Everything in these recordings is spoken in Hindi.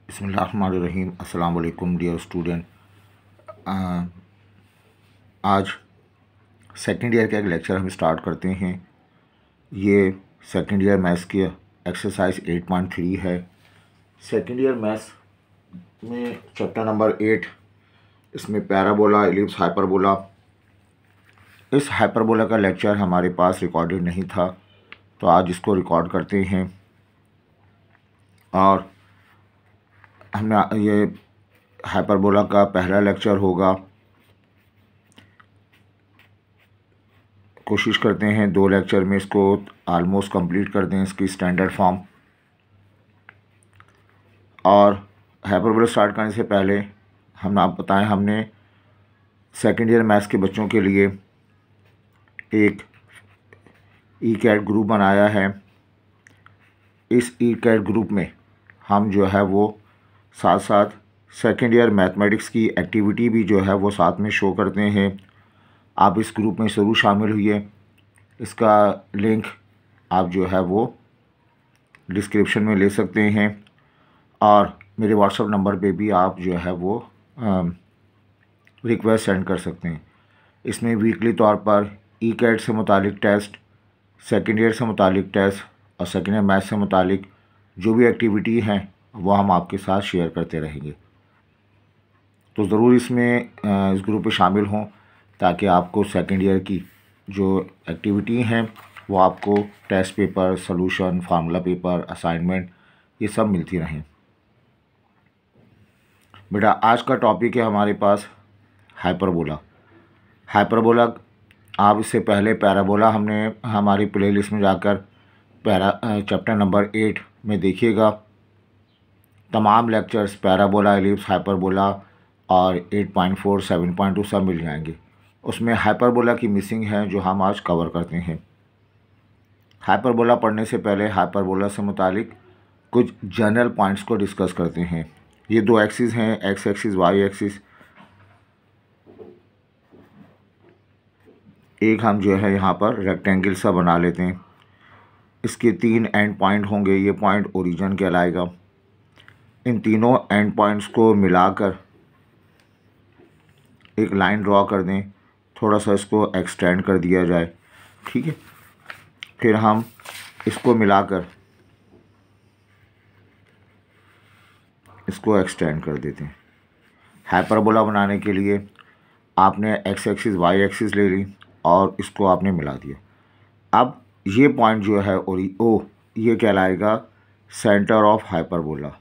बिस्मिल्लाहिर्रहमानिर्रहीम। अस्सलाम वालेकुम डियर स्टूडेंट। आज सेकेंड ईयर का एक लेक्चर हम स्टार्ट करते हैं। ये सेकेंड ईयर मैथ्स की एक्सरसाइज 8.3 है। सेकेंड ईयर मैथ्स में चैप्टर नंबर 8, इसमें पैराबोला, एलिप्स, हाइपरबोला। इस हाइपरबोला का लेक्चर हमारे पास रिकॉर्डेड नहीं था, तो आज इसको रिकॉर्ड करते हैं। और हमने ये हाइपरबोला का पहला लेक्चर होगा। कोशिश करते हैं 2 लेक्चर में इसको आलमोस्ट कंप्लीट कर दें, इसकी स्टैंडर्ड फॉर्म। और हाइपरबोला स्टार्ट करने से पहले हम आप बताएं, हमने सेकेंड ईयर मैथ्स के बच्चों के लिए एक ई कैट ग्रुप बनाया है। इस ई कैट ग्रुप में हम जो है वो साथ साथ सेकेंड ईयर मैथमेटिक्स की एक्टिविटी भी जो है वो साथ में शो करते हैं। आप इस ग्रुप में ज़रूर शामिल हुइए। इसका लिंक आप जो है वो डिस्क्रिप्शन में ले सकते हैं, और मेरे व्हाट्सएप नंबर पे भी आप जो है वो रिक्वेस्ट सेंड कर सकते हैं। इसमें वीकली तौर पर ई कैट से मुतालिक टेस्ट, सेकेंड ईयर से मुतालिक टेस्ट और सेकेंड ईयर मैथ्स से मुतालिक जो भी एक्टिविटी हैं वो हम आपके साथ शेयर करते रहेंगे। तो ज़रूर इसमें इस ग्रुप पे शामिल हों, ताकि आपको सेकेंड ईयर की जो एक्टिविटी हैं वो आपको test paper, solution, formula paper, assignment ये सब मिलती रहें। बेटा आज का टॉपिक है हमारे पास हाइपरबोला। हाइपरबोला, आप इससे पहले पैराबोला हमने हमारी प्लेलिस्ट में जाकर चैप्टर नंबर 8 में देखिएगा। तमाम लेक्चर्स पैराबोला, एलिप्स, हाइपरबोला और 8.4, 7.2 सब मिल जाएंगे। उसमें हाइपरबोला की मिसिंग है जो हम आज कवर करते हैं। हाइपरबोला पढ़ने से पहले हाइपरबोला से मुतालिक कुछ जनरल पॉइंट्स को डिस्कस करते हैं। ये 2 एक्सिस हैं, एक्स एक्सिस, वाई एक्सिस। एक हम जो है यहाँ पर रेक्टेंगल सा बना लेते हैं। इसके 3 एंड पॉइंट होंगे। ये पॉइंट ओरिजिन कहलाएगा। इन तीनों एंड पॉइंट्स को मिलाकर एक लाइन ड्रॉ कर दें। थोड़ा सा इसको एक्सटेंड कर दिया जाए, ठीक है। फिर हम इसको मिलाकर इसको एक्सटेंड कर देते हैं। हाइपरबोला बनाने के लिए आपने एक्स एक्सिस, वाई एक्सिस ले ली और इसको आपने मिला दिया। अब ये पॉइंट जो है ओ, ये कहलाएगा सेंटर ऑफ हाइपरबोला।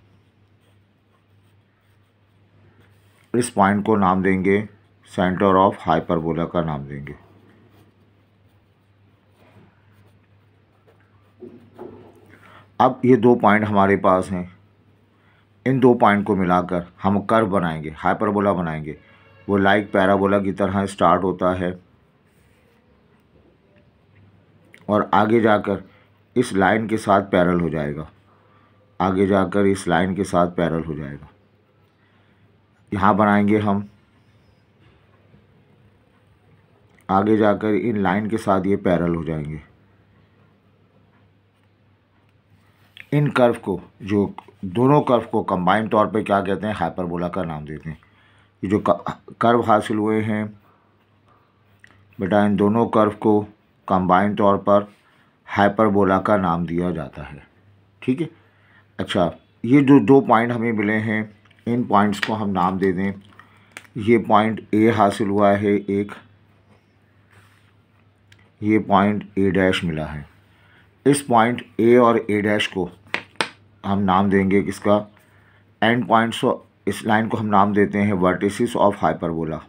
इस पॉइंट को नाम देंगे सेंटर ऑफ हाइपरबोला का नाम देंगे। अब ये 2 पॉइंट हमारे पास हैं। इन 2 पॉइंट को मिलाकर हम कर्व बनाएंगे, हाइपरबोला बनाएंगे। वो लाइक पैराबोला की तरह स्टार्ट होता है और आगे जाकर इस लाइन के साथ पैरेलल हो जाएगा। आगे जाकर इस लाइन के साथ पैरेलल हो जाएगा। यहाँ बनाएंगे हम, आगे जाकर इन लाइन के साथ ये पैरेलल हो जाएंगे। इन कर्व को, जो दोनों कर्व को कंबाइंड तौर पे क्या कहते हैं, हाइपरबोला का नाम देते हैं। ये जो कर्व हासिल हुए हैं बेटा, इन दोनों कर्व को कंबाइंड तौर पर हाइपरबोला का नाम दिया जाता है, ठीक है। अच्छा, ये जो 2 पॉइंट हमें मिले हैं, इन पॉइंट्स को हम नाम दे दें। ये पॉइंट ए हासिल हुआ है एक, ये पॉइंट ए डैश मिला है। इस पॉइंट ए और ए डैश को हम नाम देंगे किसका, एंड पॉइंट्स। इस लाइन को हम नाम देते हैं वर्टिसेस ऑफ हाइपरबोला।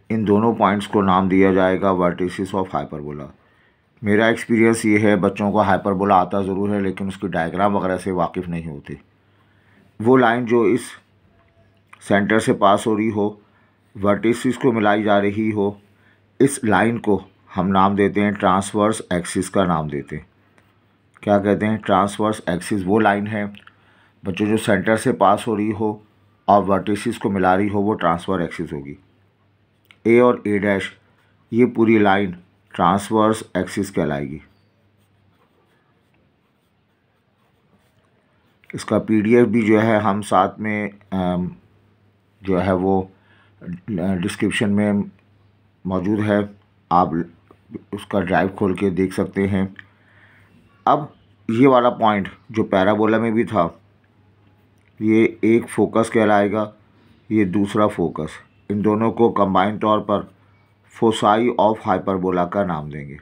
इन दोनों पॉइंट्स को नाम दिया जाएगा वर्टिसेस ऑफ हाइपरबोला। मेरा एक्सपीरियंस ये है, बच्चों को हाइपरबोला आता ज़रूर है लेकिन उसकी डायग्राम वगैरह से वाकिफ़ नहीं होते। वो लाइन जो इस सेंटर से पास हो रही हो, वर्टिसेस को मिलाई जा रही हो, इस लाइन को हम नाम देते हैं ट्रांसवर्स एक्सिस का नाम देते हैं। क्या कहते हैं, ट्रांसवर्स एक्सिस। वो लाइन है बच्चों जो सेंटर से पास हो रही हो और वर्टिसेस को मिला रही हो, वो ट्रांसवर्स एक्सिस होगी। ए और ए डैश, ये पूरी लाइन ट्रांसवर्स एक्सिस कहलाएगी। इसका PDF भी जो है हम साथ में जो है वो डिस्क्रिप्शन में मौजूद है, आप उसका ड्राइव खोल के देख सकते हैं। अब ये वाला पॉइंट जो पैराबोला में भी था, ये एक फोकस कहलाएगा, ये दूसरा फोकस। इन दोनों को कंबाइंड तौर पर फोसाई ऑफ हाइपरबोला का नाम देंगे।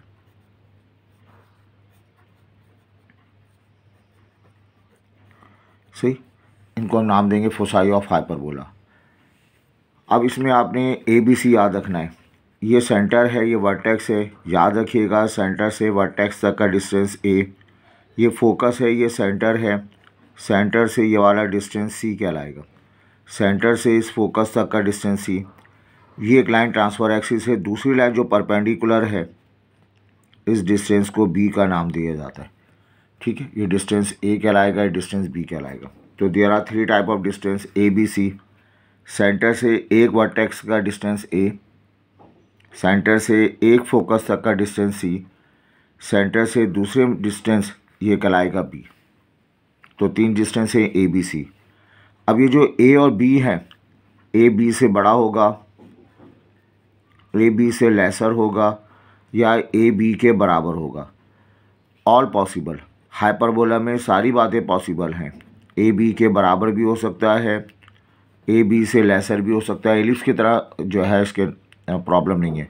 सही, इनको नाम देंगे फोसाई ऑफ हाइपरबोला। अब इसमें आपने ABC याद रखना है। ये सेंटर है, ये वर्टेक्स है, याद रखिएगा सेंटर से वर्टेक्स तक का डिस्टेंस A। ये फोकस है, ये सेंटर है, सेंटर से ये वाला डिस्टेंस C कहलाएगा। सेंटर से इस फोकस तक का डिस्टेंस C। ये एक लाइन ट्रांसफर एक्सिस है, दूसरी लाइन जो परपेंडिकुलर है, इस डिस्टेंस को B का नाम दिया जाता है। ठीक है, ये डिस्टेंस A कहलाएगा, ये डिस्टेंस B कहलाएगा। तो there are 3 type of distance ABC। Centre से एक वर्टेक्स का डिस्टेंस A, सेंटर से एक फोकस तक का डिस्टेंस C, सेंटर से दूसरे डिस्टेंस ये कहलाएगा B। तो 3 डिस्टेंस है ABC। अब ये जो A और B है, A B से बड़ा होगा, A B से लेसर होगा, या A B के बराबर होगा। ऑल पॉसिबल, हाइपरबोला में सारी बातें पॉसिबल हैं। A B के बराबर भी हो सकता है, A B से लेसर भी हो सकता है। एलिप्स की तरह जो है इसके प्रॉब्लम नहीं है,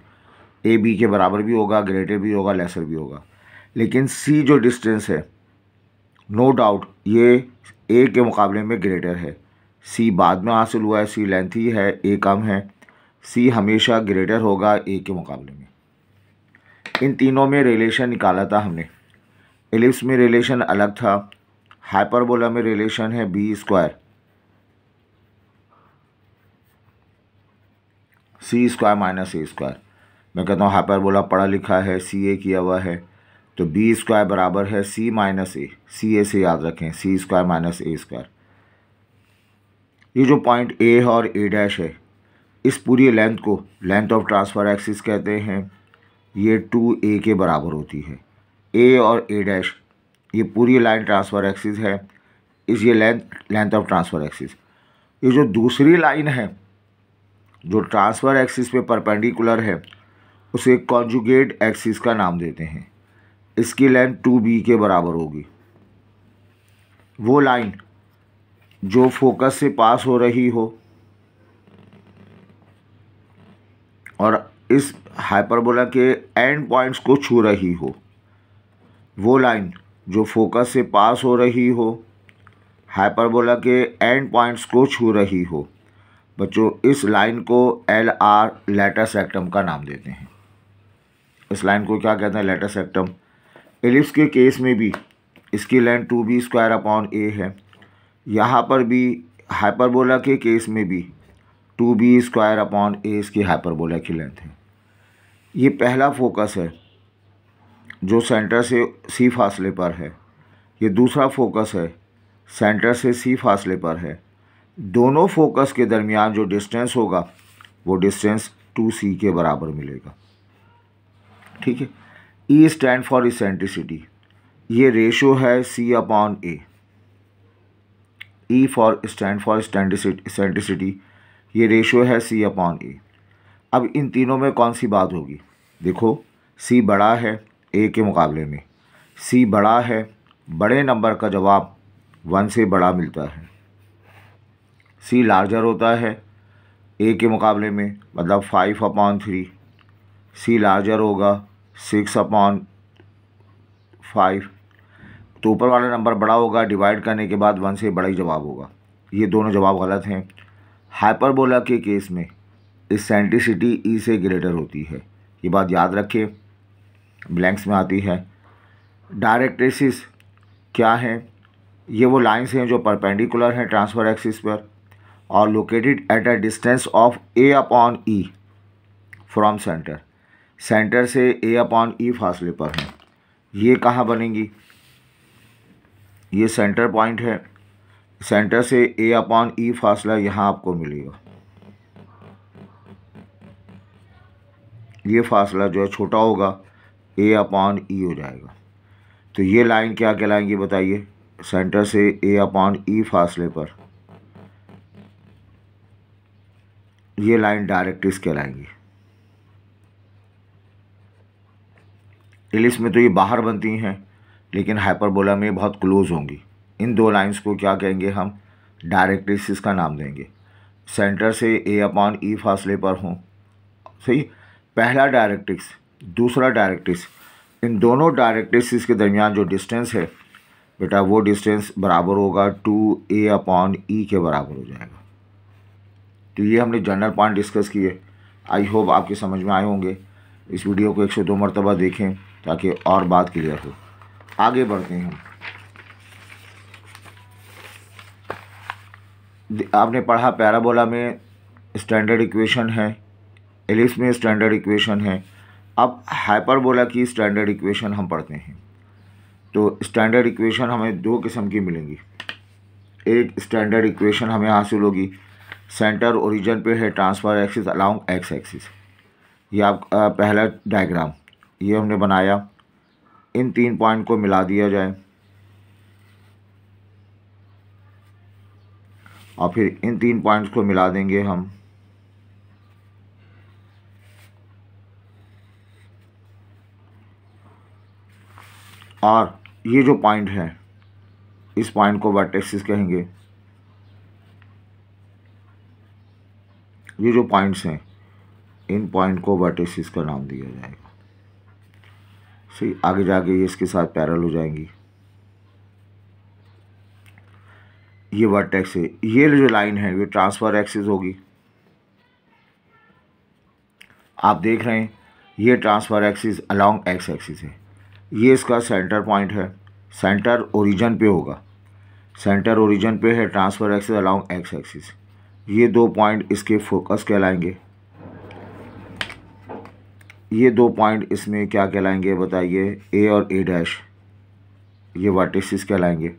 A B के बराबर भी होगा, ग्रेटर भी होगा, लेसर भी होगा। लेकिन C जो डिस्टेंस है, नो डाउट ये A के मुकाबले में ग्रेटर है। C बाद में हासिल हुआ है, C लेंथी है, A कम है, C हमेशा ग्रेटर होगा A के मुकाबले में। इन तीनों में रिलेशन निकाला था हमने। एलिप्स में रिलेशन अलग था, हाइपरबोला में रिलेशन है B square C square minus A square. मैं कहता हूँ हाइपरबोला पढ़ा लिखा है, CA किया हुआ है, तो B स्क्वायर बराबर है C माइनस A। CA से याद रखें, C square minus A square. ये जो पॉइंट A और A डैश है, इस पूरी लेंथ को लेंथ ऑफ ट्रांसफ़र एक्सिस कहते हैं। ये 2A के बराबर होती है। A और A डैश ये पूरी लाइन ट्रांसफ़र एक्सिस है, इस ये लेंथ ऑफ ट्रांसफ़र एक्सिस। ये जो दूसरी लाइन है जो ट्रांसफ़र एक्सिस पे परपेंडिकुलर है, उसे कॉन्जुगेट एक्सिस का नाम देते हैं। इसकी लेंथ 2B के बराबर होगी। वो लाइन जो फोकस से पास हो रही हो और इस हाइपरबोला के एंड पॉइंट्स को छू रही हो, वो लाइन जो फोकस से पास हो रही हो, हाइपरबोला के एंड पॉइंट्स को छू रही हो, बच्चों इस लाइन को LR लेटर सेक्टम का नाम देते हैं। इस लाइन को क्या कहते हैं? लेटर सेक्टम। एलिप्स के केस में भी इसकी length 2B square upon A है। यहाँ पर भी हाइपरबोला के केस में भी 2B स्क्वायर अपॉन A इसकी हाइपरबोला की लेंथ है। ये पहला फोकस है जो सेंटर से C फासले पर है। ये दूसरा फोकस है सेंटर से C फासले पर है। दोनों फोकस के दरमियान जो डिस्टेंस होगा वो डिस्टेंस 2C के बराबर मिलेगा। ठीक है। E स्टैंड फॉर इसेंट्रिसिटी, ये रेशो है C upon A। E for stand for eccentricity, ये रेशो है C अपॉन A। अब इन तीनों में कौन सी बात होगी? देखो, C बड़ा है A के मुकाबले में। C बड़ा है, बड़े नंबर का जवाब 1 से बड़ा मिलता है। C लार्जर होता है A के मुकाबले में, मतलब 5 अपॉन 3। C लार्जर होगा 6 अपॉन 5। तो ऊपर वाला नंबर बड़ा होगा, डिवाइड करने के बाद 1 से बड़ा ही जवाब होगा। ये दोनों जवाब गलत हैं। हाइपरबोला के केस में इसेंट्रिसिटी E से ग्रेटर होती है। ये बात याद रखें, ब्लैंक्स में आती है। डायरेक्ट्रिसेस क्या हैं? ये वो लाइंस हैं जो परपेंडिकुलर हैं ट्रांसफ़र एक्सिस पर और located at a distance of A upon E from centre. Centre से A अपॉन E फासले पर हैं। ये कहाँ बनेंगी? ये सेंटर पॉइंट है, सेंटर से A अपॉन E फासला यहाँ आपको मिलेगा। ये फासला जो है छोटा होगा, A अपॉन E हो जाएगा। तो ये लाइन क्या कहलाएंगी बताइए? सेंटर से ए अपॉन ई फासले पर ये लाइन डायरेक्ट्रिक्स कहलाएंगी। इलिप्स में तो ये बाहर बनती हैं, लेकिन हाइपरबोला में बहुत क्लोज होंगी। इन दो लाइंस को क्या कहेंगे हम? डायरेक्ट्रिक्स का नाम देंगे। सेंटर से ए अपॉन ई फासले पर हों, सही। पहला डायरेक्ट्रिक्स, दूसरा डायरेक्ट्रिक्स, इन दोनों डायरेक्ट्रिक्स के दरमियान जो डिस्टेंस है बेटा, वो डिस्टेंस बराबर होगा 2a अपॉन ई के बराबर हो जाएगा। तो ये हमने जनरल पॉइंट डिस्कस किए। आई होप आपके समझ में आए होंगे। इस वीडियो को 102 मरतबा देखें ताकि और बात क्लियर हो। आगे बढ़ते हैं हम। आपने पढ़ा पैराबोला में स्टैंडर्ड इक्वेशन है, एलिप्स में स्टैंडर्ड इक्वेशन है। अब हाइपरबोला की स्टैंडर्ड इक्वेशन हम पढ़ते हैं। तो स्टैंडर्ड इक्वेशन हमें दो किस्म की मिलेंगी। एक स्टैंडर्ड इक्वेशन हमें हासिल होगी, सेंटर ओरिजिन पे है, transfer axis along x axis. ये आप पहला डायग्राम ये हमने बनाया। इन 3 पॉइंट को मिला दिया जाए और फिर इन 3 पॉइंट्स को मिला देंगे हम। और ये जो पॉइंट है, इस पॉइंट को वर्टेक्सिस कहेंगे। ये जो पॉइंट्स हैं, इन पॉइंट को वर्टेक्सिस का नाम दिया जाएगा। सही, आगे जाके ये इसके साथ पैरेलल हो जाएंगी। ये वर्टेक्स है, ये जो लाइन है ये ट्रांसफर एक्सिस होगी। आप देख रहे हैं ये transfer axis along x axis है। ये इसका सेंटर पॉइंट है, सेंटर ओरिजिन पे होगा। सेंटर ओरिजिन पे है, transfer axis along x axis. ये 2 पॉइंट इसके फोकस कहलाएंगे। ये 2 पॉइंट इसमें क्या कहलाएंगे बताइए? ए और ए डैश, ये वर्टिसेस कहलाएंगे।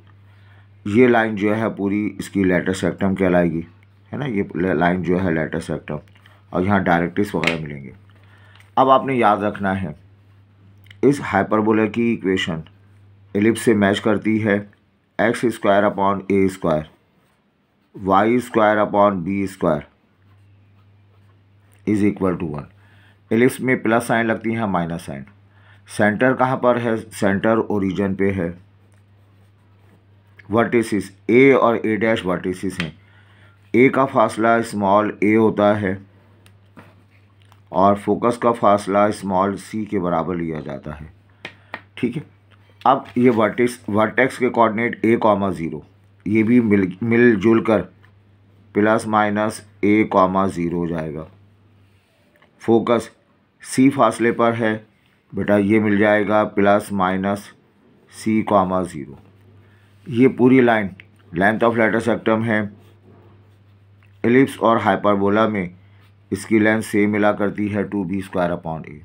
ये लाइन जो है पूरी इसकी लेटर सेक्टम कहलाएगी, है ना। ये लाइन जो है लेटर सेक्टम, और यहाँ डायरेक्ट्रिक्स वगैरह मिलेंगे। अब आपने याद रखना है, इस हाइपरबोला की इक्वेशन एलिप्स से मैच करती है। X square upon a square, y square upon b square is equal to 1। Ellipse में प्लस साइन लगती है, माइनस साइन। सेंटर कहाँ पर है? सेंटर ओरिजिन पे है। वर्टिसेस ए और ए डैश वर्टिसेस हैं। ए का फासला स्मॉल ए होता है और फोकस का फासला स्मॉल सी के बराबर लिया जाता है, ठीक है। अब ये वर्टेक्स के कोऑर्डिनेट ए कॉमा 0, ये भी मिलजुल कर प्लस माइनस ए कॉमा 0 हो जाएगा। फोकस सी फासले पर है बेटा, ये मिल जाएगा प्लस माइनस सी कॉमा 0। ये पूरी लाइन लेंथ ऑफ लेटर सेक्टम है। एलिप्स और हाइपरबोला में इसकी लेंथ सेम मिला करती है 2b स्क्वायर अपॉन ए।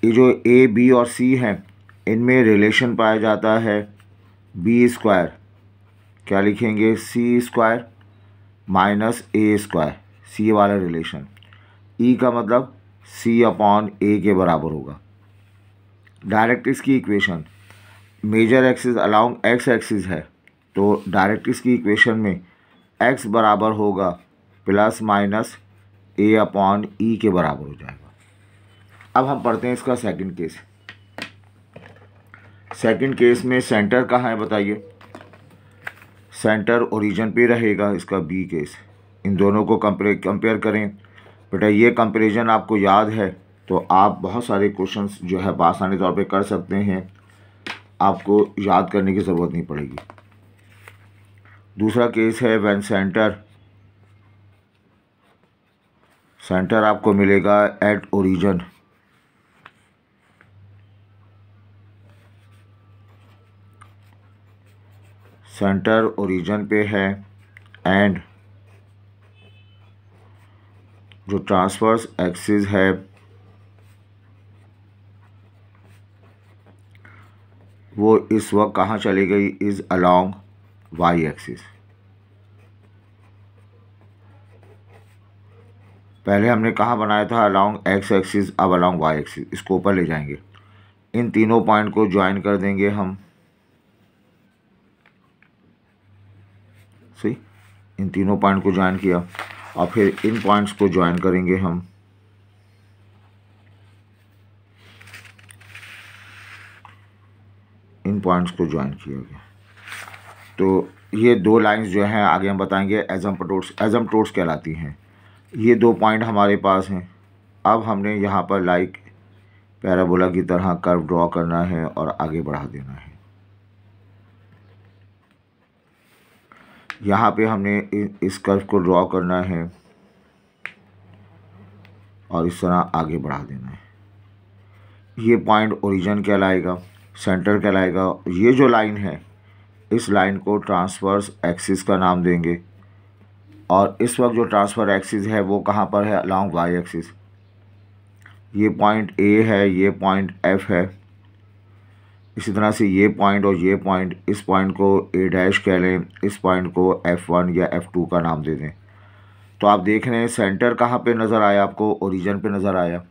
ये जो ए बी और सी हैं, इनमें रिलेशन पाया जाता है बी स्क्वायर, क्या लिखेंगे? सी स्क्वायर माइनस ए स्क्वायर, सी वाला रिलेशन। ई का मतलब सी अपॉन ए के बराबर होगा। डायरेक्ट्रिक्स की equation major axis along x axis है, तो डायरेक्ट्रिक्स की इक्वेशन में एक्स बराबर होगा plus minus a upon e के बराबर हो जाएगा। अब हम पढ़ते हैं इसका सेकंड केस। सेकंड केस में सेंटर कहाँ है बताइए? सेंटर ओरिजिन पे रहेगा, इसका बी केस। इन दोनों को कंपेयर करें बेटा। ये कंपैरिजन आपको याद है तो आप बहुत सारे क्वेश्चंस जो है आसानी तौर पे कर सकते हैं, आपको याद करने की ज़रूरत नहीं पड़ेगी। दूसरा केस है व्हेन सेंटर आपको मिलेगा एट ओरिजिन। सेंटर ओरिजिन पे है एंड जो ट्रांसवर्स एक्सिस है वो इस वक्त कहाँ चली गई? Is along y axis. पहले हमने कहाँ बनाया था? अलोंग एक्स एक्सिस, अब अलोंग वाई एक्सिस। इसको ऊपर ले जाएंगे। इन तीनों पॉइंट को ज्वाइन कर देंगे हम। इन तीनों पॉइंट को ज्वाइन किया और फिर इन पॉइंट्स को ज्वाइन करेंगे हम। इन पॉइंट्स को ज्वाइन किया गया तो ये दो लाइंस जो हैं आगे हम बताएंगे एजम्पटोड्स कहलाती हैं। ये दो पॉइंट हमारे पास हैं। अब हमने यहाँ पर लाइक पैराबोला की तरह कर्व ड्रॉ करना है और आगे बढ़ा देना है। यहाँ पे हमने इस कर्व को ड्रॉ करना है और इस तरह आगे बढ़ा देना है। ये पॉइंट ओरिजिन कहलाएगा, सेंटर कहलाएगा। ये जो लाइन है इस लाइन को ट्रांसवर्स एक्सिस का नाम देंगे और इस वक्त जो ट्रांसफर एक्सिस है वो कहाँ पर है, अलोंग वाई एक्सिस। ये पॉइंट ए है, ये पॉइंट एफ है। इसी तरह से ये पॉइंट और ये पॉइंट, इस पॉइंट को ए डैश कह लें, इस पॉइंट को F1 या F2 का नाम दे दें। तो आप देख रहे हैं सेंटर कहाँ पे नज़र आया आपको, ओरिजिन पे नज़र आया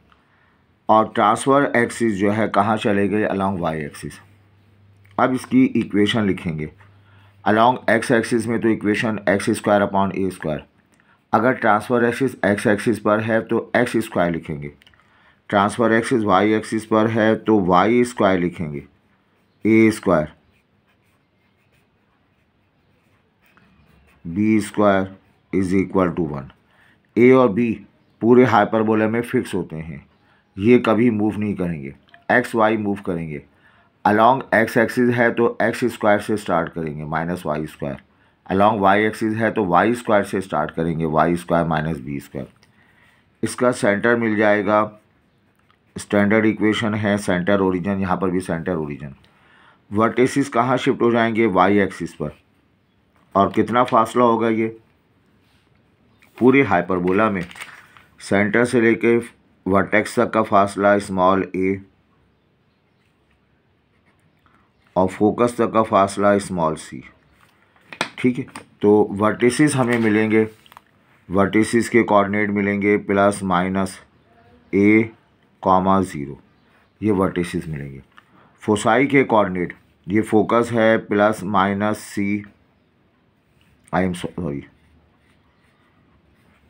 और ट्रांसफ़र एक्सिस जो है कहाँ चले गए, अलोंग वाई एक्सिस। अब इसकी इक्वेशन लिखेंगे। अलोंग एक्स एक्सिस में तो इक्वेशन x²/a²। अगर ट्रांसफ़र एक्सिस एक्स एक्सिस पर है तो x² लिखेंगे। ट्रांसफ़र एक्सिस वाई एक्सिस पर है तो y² लिखेंगे, a², b² = 1। a और b पूरे हाइपरबोला में फिक्स होते हैं, ये कभी मूव नहीं करेंगे। एक्स वाई मूव करेंगे। अलोंग एक्स एक्सिस है तो x² से स्टार्ट करेंगे -y²। अलोंग वाई एक्सिस है तो y² से स्टार्ट करेंगे, y² - b²। इसका सेंटर मिल जाएगा। स्टैंडर्ड इक्वेशन है सेंटर ओरिजिन, यहाँ पर भी सेंटर ओरिजिन। वर्टिसेस कहाँ शिफ्ट हो जाएंगे, वाई एक्सिस पर। और कितना फासला होगा ये पूरे हाइपरबोला में, सेंटर से लेके वर्टेक्स तक का फासला स्मॉल a और फोकस तक का फासला स्मॉल c। ठीक है, तो वर्टिसेस हमें मिलेंगे, वर्टिसेस के कोऑर्डिनेट मिलेंगे +-a, 0। ये वर्टिसेस मिलेंगे। फोसाई के कोऑर्डिनेट, ये फोकस है +-c,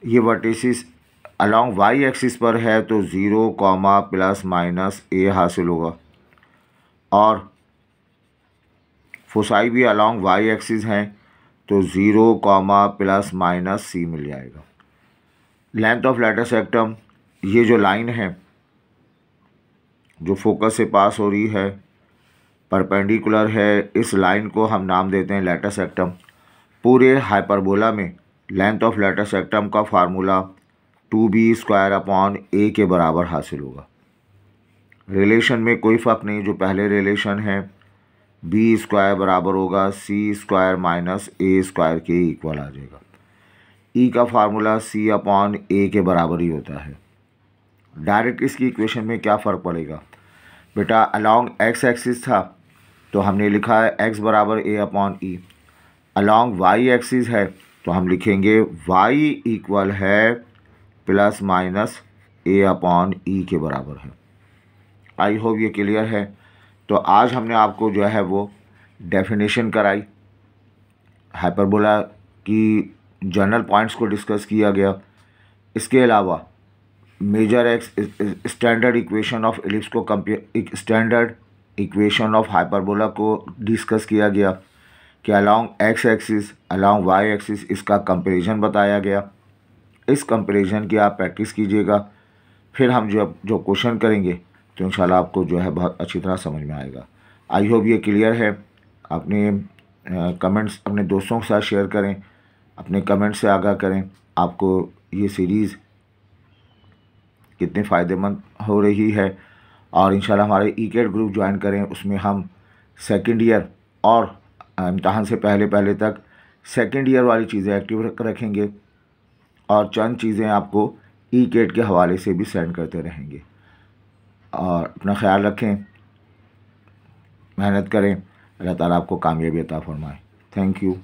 ये वर्टिसेस अलोंग वाई एक्सिस पर है तो 0, +-a हासिल होगा और फोसाई भी अलोंग वाई एक्सिस हैं तो 0, +-c मिल जाएगा। लेंथ ऑफ लेटर सेक्टम, ये जो लाइन है जो फोकस से पास हो रही है परपेंडिकुलर है, इस लाइन को हम नाम देते हैं लेटर सेक्टम। पूरे हाइपरबोला में लेंथ ऑफ लेटर सेक्टम का फार्मूला 2b² a के बराबर हासिल होगा। रिलेशन में कोई फ़र्क नहीं, जो पहले रिलेशन है b² बराबर होगा c² - a² के इक्वल आ जाएगा। e का फार्मूला c/a के बराबर ही होता है। डायरेक्ट इसकी इक्वेशन में क्या फ़र्क पड़ेगा बेटा, अलोंग एक्स एक्सिस था तो हमने लिखा है x = a/e। Along y axis है तो हम लिखेंगे y इक्वल है +-a/e के बराबर है। आई होप ये क्लियर है। तो आज हमने आपको जो है वो डेफिनेशन कराई, हाइपरबोला की जनरल पॉइंट्स को डिस्कस किया गया। इसके अलावा major x standard equation of ellipse को स्टैंडर्ड इक्वेशन ऑफ हाइपरबोला को डिस्कस किया गया कि along x axis, along y axis, इसका कंपैरिजन बताया गया। इस कंपैरिजन की आप प्रैक्टिस कीजिएगा, फिर हम जो क्वेश्चन करेंगे तो इंशाल्लाह आपको जो है बहुत अच्छी तरह समझ में आएगा। आई होप ये क्लियर है। अपने कमेंट्स अपने दोस्तों के साथ शेयर करें, अपने कमेंट से आगाह करें आपको ये सीरीज़ कितने फ़ायदेमंद हो रही है। और इंशाल्लाह हमारे ECAT ग्रुप ज्वाइन करें, उसमें हम सेकंड ईयर और इम्तहान से पहले तक सेकंड ईयर वाली चीज़ें एक्टिव रखेंगे और चंद चीज़ें आपको ECAT के हवाले से भी सेंड करते रहेंगे। और अपना ख्याल रखें, मेहनत करें, अल्लाह ताला आपको कामयाबी अता फरमाए। Thank you.